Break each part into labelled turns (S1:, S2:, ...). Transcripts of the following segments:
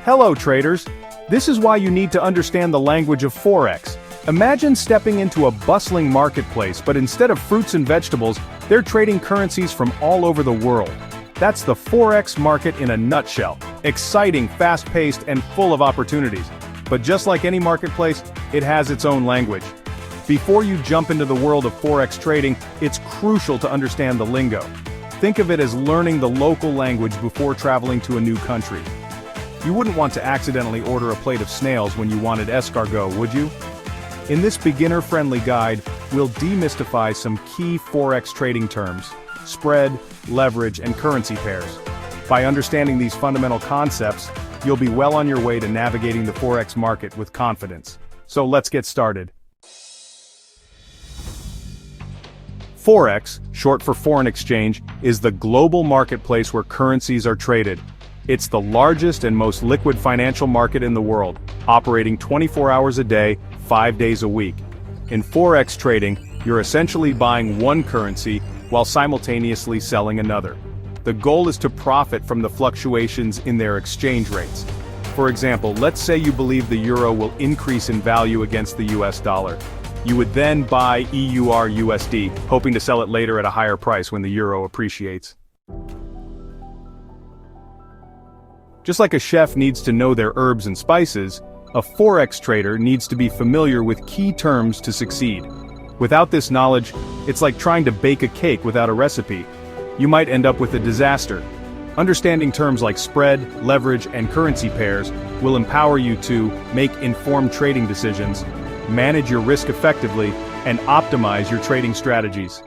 S1: Hello traders! This is why you need to understand the language of Forex. Imagine stepping into a bustling marketplace, but instead of fruits and vegetables, they're trading currencies from all over the world. That's the Forex market in a nutshell. Exciting, fast-paced, and full of opportunities. But just like any marketplace, it has its own language. Before you jump into the world of Forex trading, it's crucial to understand the lingo. Think of it as learning the local language before traveling to a new country. You wouldn't want to accidentally order a plate of snails when you wanted escargot, would you? In this beginner-friendly guide, we'll demystify some key Forex trading terms: spread, leverage, and currency pairs. By understanding these fundamental concepts, you'll be well on your way to navigating the Forex market with confidence. So let's get started. Forex, short for foreign exchange, is the global marketplace where currencies are traded. It's the largest and most liquid financial market in the world, operating 24 hours a day, 5 days a week. In Forex trading, you're essentially buying one currency while simultaneously selling another. The goal is to profit from the fluctuations in their exchange rates. For example, let's say you believe the euro will increase in value against the US dollar. You would then buy eurusd, hoping to sell it later at a higher price when the euro appreciates. Just like a chef needs to know their herbs and spices, a Forex trader needs to be familiar with key terms to succeed. Without this knowledge, it's like trying to bake a cake without a recipe. You might end up with a disaster. Understanding terms like spread, leverage, and currency pairs will empower you to make informed trading decisions, manage your risk effectively, and optimize your trading strategies.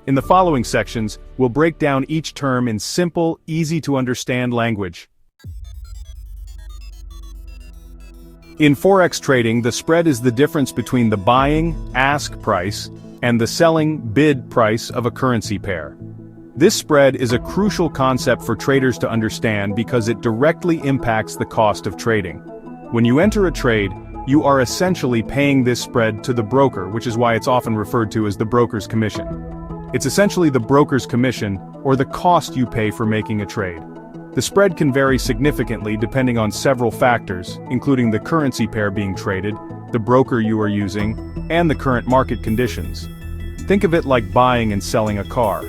S1: In the following sections, we'll break down each term in simple, easy-to-understand language. In Forex trading, the spread is the difference between the buying, ask price, and the selling, bid price of a currency pair. This spread is a crucial concept for traders to understand because it directly impacts the cost of trading. When you enter a trade, you are essentially paying this spread to the broker, which is why it's often referred to as the broker's commission. It's essentially the broker's commission, or the cost you pay for making a trade. The spread can vary significantly depending on several factors, including the currency pair being traded, the broker you are using, and the current market conditions. Think of it like buying and selling a car.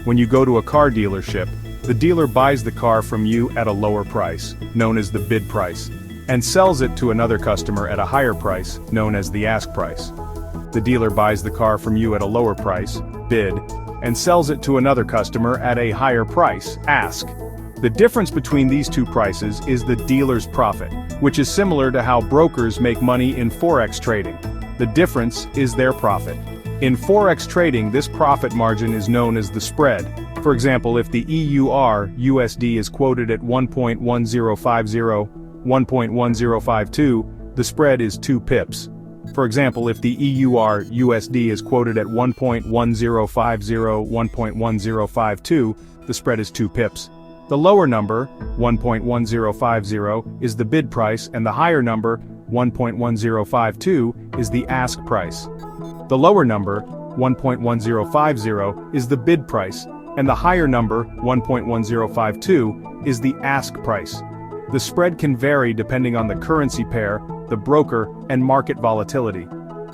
S1: When you go to a car dealership, the dealer buys the car from you at a lower price, known as the bid price, and sells it to another customer at a higher price, known as the ask price. The dealer buys the car from you at a lower price, bid, and sells it to another customer at a higher price, ask. The difference between these two prices is the dealer's profit, which is similar to how brokers make money in Forex trading. The difference is their profit. In Forex trading, this profit margin is known as the spread. For example, if the eurusd is quoted at 1.1050, 1.1052, the spread is 2 pips. For example, if the eurusd is quoted at 1.1050, 1.1052, the spread is 2 pips. The lower number, 1.1050, is the bid price, and the higher number, 1.1052, is the ask price. The lower number, 1.1050, is the bid price, and the higher number, 1.1052, is the ask price. The spread can vary depending on the currency pair, the broker, and market volatility.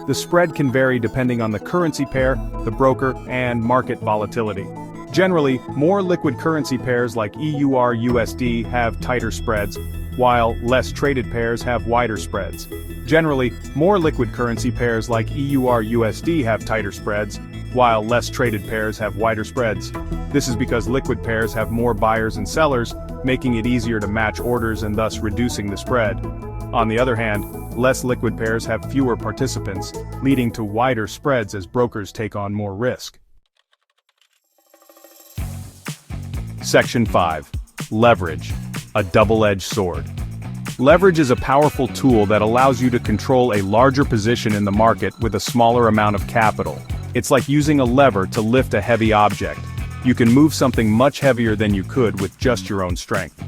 S1: The spread can vary depending on the currency pair, the broker, and market volatility. Generally, more liquid currency pairs like eurusd have tighter spreads, while less traded pairs have wider spreads. Generally, more liquid currency pairs like eurusd have tighter spreads, while less traded pairs have wider spreads. This is because liquid pairs have more buyers and sellers, making it easier to match orders and thus reducing the spread. On the other hand, less liquid pairs have fewer participants, leading to wider spreads as brokers take on more risk. Section 5. Leverage. A double-edged sword. Leverage is a powerful tool that allows you to control a larger position in the market with a smaller amount of capital. It's like using a lever to lift a heavy object. You can move something much heavier than you could with just your own strength.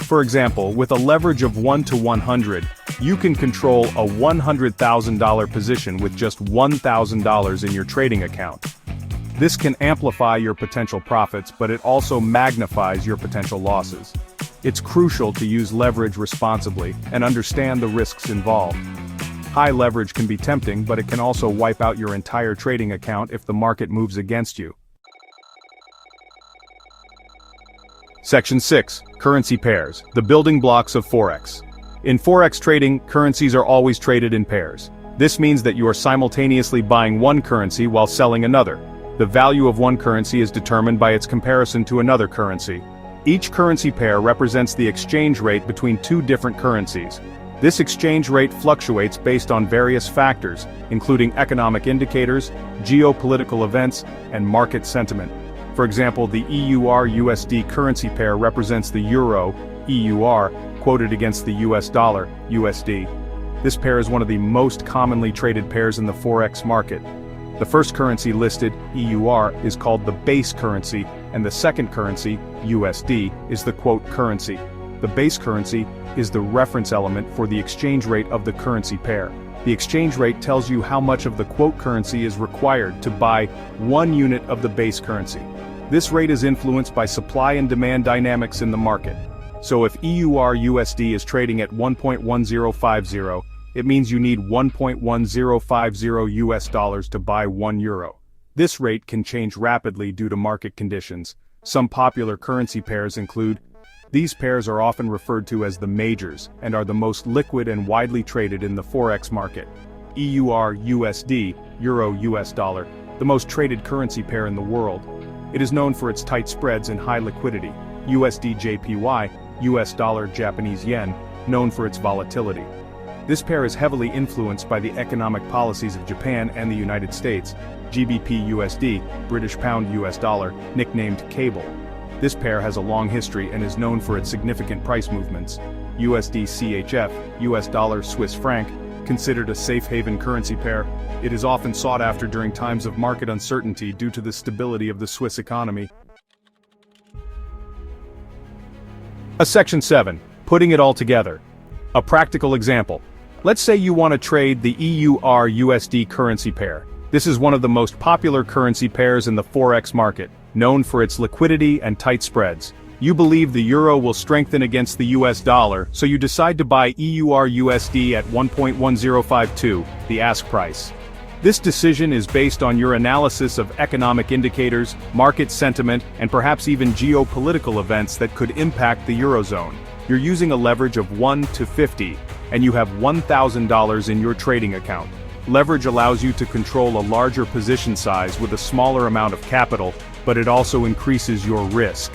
S1: For example, with a leverage of 1 to 100, you can control a $100,000 position with just $1,000 in your trading account. This can amplify your potential profits, but it also magnifies your potential losses. It's crucial to use leverage responsibly and understand the risks involved. High leverage can be tempting, but it can also wipe out your entire trading account if the market moves against you. Section 6. Currency pairs, the building blocks of Forex. In Forex trading, currencies are always traded in pairs. This means that you are simultaneously buying one currency while selling another. The value of one currency is determined by its comparison to another currency. Each currency pair represents the exchange rate between two different currencies. This exchange rate fluctuates based on various factors, including economic indicators, geopolitical events, and market sentiment. For example, the EUR-USD currency pair represents the euro, EUR, quoted against the US dollar, USD. This pair is one of the most commonly traded pairs in the Forex market. The first currency listed, EUR, is called the base currency, and the second currency, USD, is the quote currency. The base currency is the reference element for the exchange rate of the currency pair. The exchange rate tells you how much of the quote currency is required to buy 1 unit of the base currency. This rate is influenced by supply and demand dynamics in the market. So if EUR-USD is trading at 1.1050, it means you need 1.1050 US dollars to buy 1 euro. This rate can change rapidly due to market conditions. Some popular currency pairs include. These pairs are often referred to as the majors, and are the most liquid and widely traded in the Forex market. EUR-USD, Euro-US dollar, the most traded currency pair in the world. It is known for its tight spreads and high liquidity. USDJPY, US dollar Japanese yen, known for its volatility. This pair is heavily influenced by the economic policies of Japan and the United States. GBP-USD, British pound US dollar, nicknamed cable. This pair has a long history and is known for its significant price movements. USD-CHF, US dollar Swiss franc, considered a safe haven currency pair, it is often sought after during times of market uncertainty due to the stability of the Swiss economy. Section 7. Putting it all together. A practical example. Let's say you want to trade the EUR-USD currency pair. This is one of the most popular currency pairs in the Forex market, known for its liquidity and tight spreads. You believe the euro will strengthen against the US dollar, so you decide to buy EUR-USD at 1.1052, the ask price. This decision is based on your analysis of economic indicators, market sentiment, and perhaps even geopolitical events that could impact the eurozone. You're using a leverage of 1 to 50, and you have $1,000 in your trading account. Leverage allows you to control a larger position size with a smaller amount of capital, but it also increases your risk.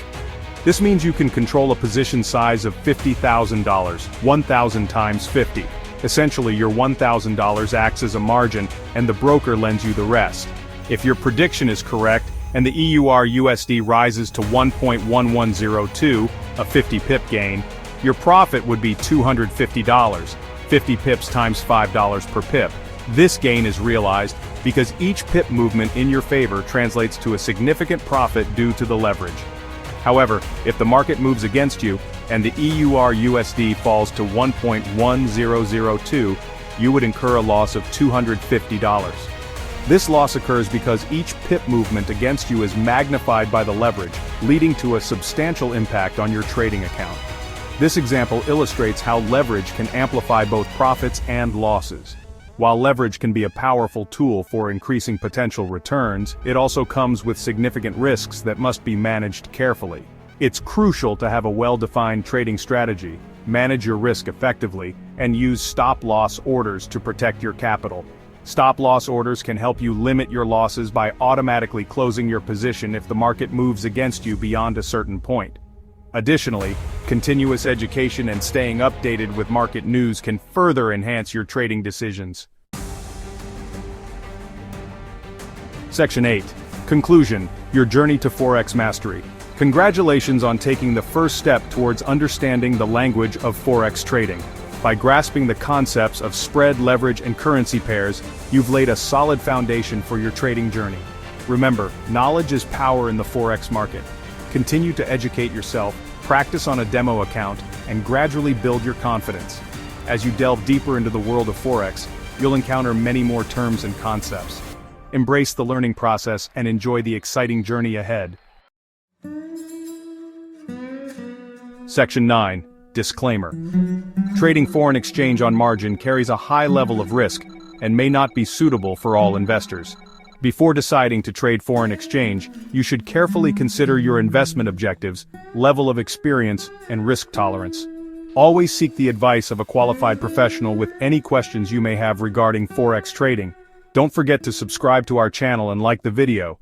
S1: This means you can control a position size of $50,000, 1,000 times 50. Essentially, your $1,000 acts as a margin, and the broker lends you the rest. If your prediction is correct, and the EUR-USD rises to 1.1102, a 50 pip gain, your profit would be $250, 50 pips times $5 per pip. This gain is realized because each pip movement in your favor translates to a significant profit due to the leverage. However, if the market moves against you, and the EUR-USD falls to 1.1002, you would incur a loss of $250. This loss occurs because each pip movement against you is magnified by the leverage, leading to a substantial impact on your trading account. This example illustrates how leverage can amplify both profits and losses. While leverage can be a powerful tool for increasing potential returns, it also comes with significant risks that must be managed carefully. It's crucial to have a well-defined trading strategy, manage your risk effectively, and use stop-loss orders to protect your capital. Stop-loss orders can help you limit your losses by automatically closing your position if the market moves against you beyond a certain point. Additionally, continuous education and staying updated with market news can further enhance your trading decisions. Section 8. Conclusion: Your journey to Forex mastery. Congratulations on taking the first step towards understanding the language of Forex trading. By grasping the concepts of spread, leverage, and currency pairs, you've laid a solid foundation for your trading journey. Remember, knowledge is power in the Forex market. Continue to educate yourself, practice on a demo account, and gradually build your confidence. As you delve deeper into the world of Forex, you'll encounter many more terms and concepts. Embrace the learning process and enjoy the exciting journey ahead. Section 9. Disclaimer. Trading foreign exchange on margin carries a high level of risk and may not be suitable for all investors. Before deciding to trade foreign exchange, you should carefully consider your investment objectives, level of experience, and risk tolerance. Always seek the advice of a qualified professional with any questions you may have regarding Forex trading. Don't forget to subscribe to our channel and like the video.